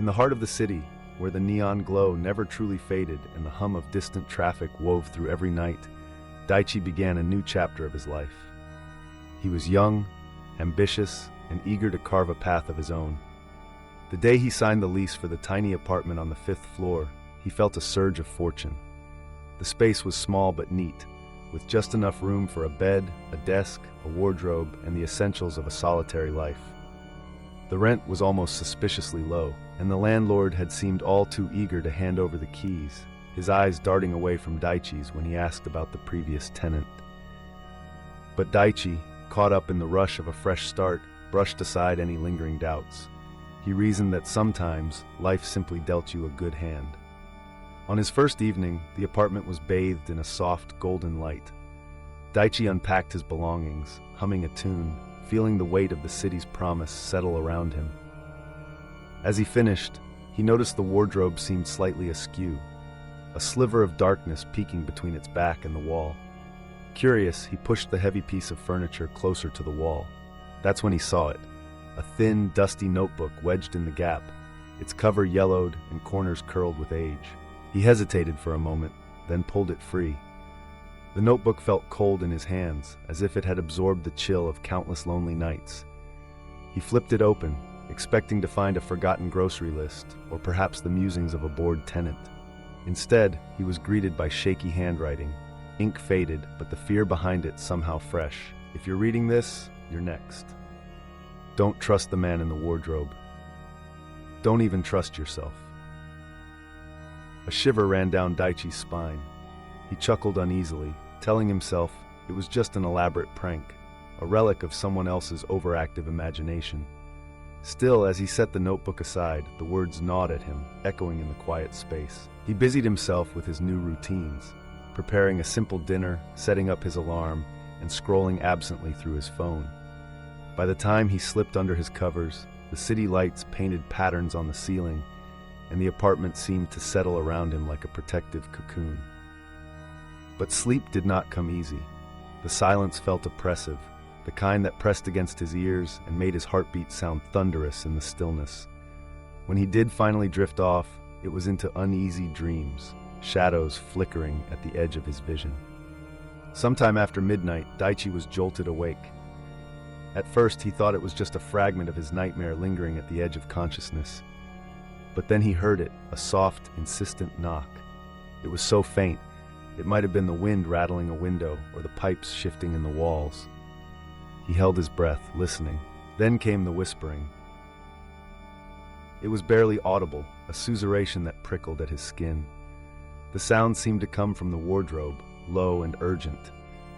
In the heart of the city, where the neon glow never truly faded and the hum of distant traffic wove through every night, Daichi began a new chapter of his life. He was young, ambitious, and eager to carve a path of his own. The day he signed the lease for the tiny apartment on the 5th floor, he felt a surge of fortune. The space was small but neat, with just enough room for a bed, a desk, a wardrobe, and the essentials of a solitary life. The rent was almost suspiciously low, and the landlord had seemed all too eager to hand over the keys, his eyes darting away from Daichi's when he asked about the previous tenant. But Daichi, caught up in the rush of a fresh start, brushed aside any lingering doubts. He reasoned that sometimes life simply dealt you a good hand. On his first evening, the apartment was bathed in a soft, golden light. Daichi unpacked his belongings, humming a tune, feeling the weight of the city's promise settle around him. As he finished, he noticed the wardrobe seemed slightly askew, a sliver of darkness peeking between its back and the wall. Curious, he pushed the heavy piece of furniture closer to the wall. That's when he saw it, a thin, dusty notebook wedged in the gap, its cover yellowed and corners curled with age. He hesitated for a moment, then pulled it free. The notebook felt cold in his hands, as if it had absorbed the chill of countless lonely nights. He flipped it open, expecting to find a forgotten grocery list, or perhaps the musings of a bored tenant. Instead, he was greeted by shaky handwriting, ink faded, but the fear behind it somehow fresh. If you're reading this, you're next. Don't trust the man in the wardrobe. Don't even trust yourself. A shiver ran down Daichi's spine. He chuckled uneasily, telling himself it was just an elaborate prank, a relic of someone else's overactive imagination. Still, as he set the notebook aside, the words gnawed at him, echoing in the quiet space. He busied himself with his new routines, preparing a simple dinner, setting up his alarm, and scrolling absently through his phone. By the time he slipped under his covers, the city lights painted patterns on the ceiling, and the apartment seemed to settle around him like a protective cocoon. But sleep did not come easy. The silence felt oppressive, the kind that pressed against his ears and made his heartbeat sound thunderous in the stillness. When he did finally drift off, it was into uneasy dreams, shadows flickering at the edge of his vision. Sometime after midnight, Daichi was jolted awake. At first, he thought it was just a fragment of his nightmare lingering at the edge of consciousness. But then he heard it, a soft, insistent knock. It was so faint, it might have been the wind rattling a window or the pipes shifting in the walls. He held his breath, listening. Then came the whispering. It was barely audible, a susurration that prickled at his skin. The sound seemed to come from the wardrobe, low and urgent,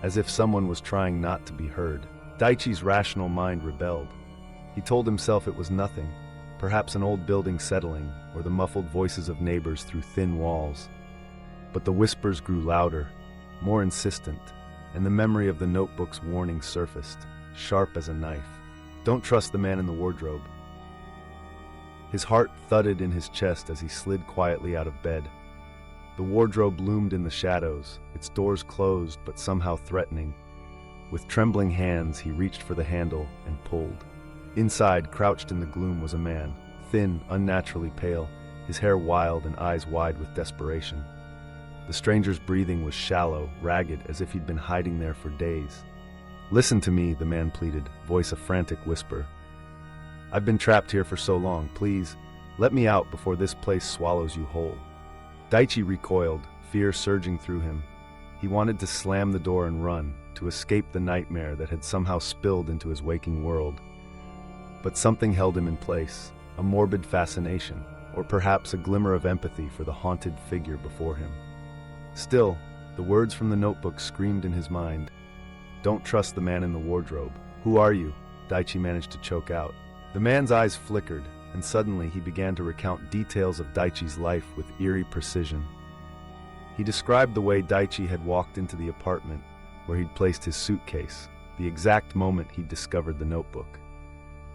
as if someone was trying not to be heard. Daichi's rational mind rebelled. He told himself it was nothing, perhaps an old building settling, or the muffled voices of neighbors through thin walls. But the whispers grew louder, more insistent, and the memory of the notebook's warning surfaced, sharp as a knife. Don't trust the man in the wardrobe. His heart thudded in his chest as he slid quietly out of bed. The wardrobe loomed in the shadows, its doors closed but somehow threatening. With trembling hands, he reached for the handle and pulled. Inside, crouched in the gloom, was a man, thin, unnaturally pale, his hair wild and eyes wide with desperation. The stranger's breathing was shallow, ragged, as if he'd been hiding there for days. "Listen to me," the man pleaded, voice a frantic whisper. "I've been trapped here for so long. Please, let me out before this place swallows you whole." Daichi recoiled, fear surging through him. He wanted to slam the door and run, to escape the nightmare that had somehow spilled into his waking world. But something held him in place, a morbid fascination, or perhaps a glimmer of empathy for the haunted figure before him. Still, the words from the notebook screamed in his mind. "Don't trust the man in the wardrobe." "Who are you?" Daichi managed to choke out. The man's eyes flickered, and suddenly he began to recount details of Daichi's life with eerie precision. He described the way Daichi had walked into the apartment, where he'd placed his suitcase, the exact moment he'd discovered the notebook.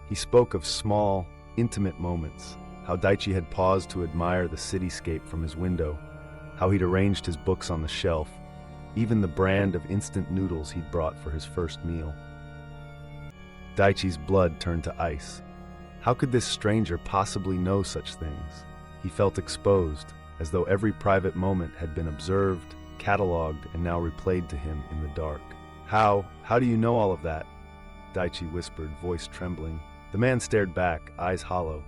He spoke of small, intimate moments, how Daichi had paused to admire the cityscape from his window, how he'd arranged his books on the shelf, even the brand of instant noodles he'd brought for his first meal. Daichi's blood turned to ice. How could this stranger possibly know such things? He felt exposed, as though every private moment had been observed, catalogued, and now replayed to him in the dark. How do you know all of that? Daichi whispered, voice trembling. The man stared back, eyes hollow.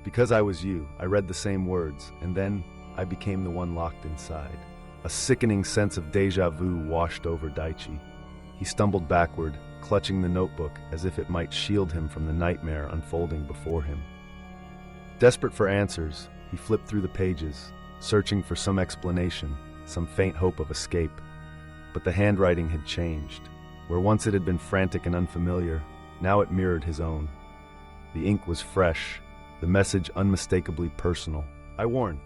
Because I was you, I read the same words, and then I became the one locked inside. A sickening sense of déjà vu washed over Daichi. He stumbled backward, clutching the notebook as if it might shield him from the nightmare unfolding before him. Desperate for answers, he flipped through the pages, searching for some explanation, some faint hope of escape. But the handwriting had changed. Where once it had been frantic and unfamiliar, now it mirrored his own. The ink was fresh, the message unmistakably personal. I warn,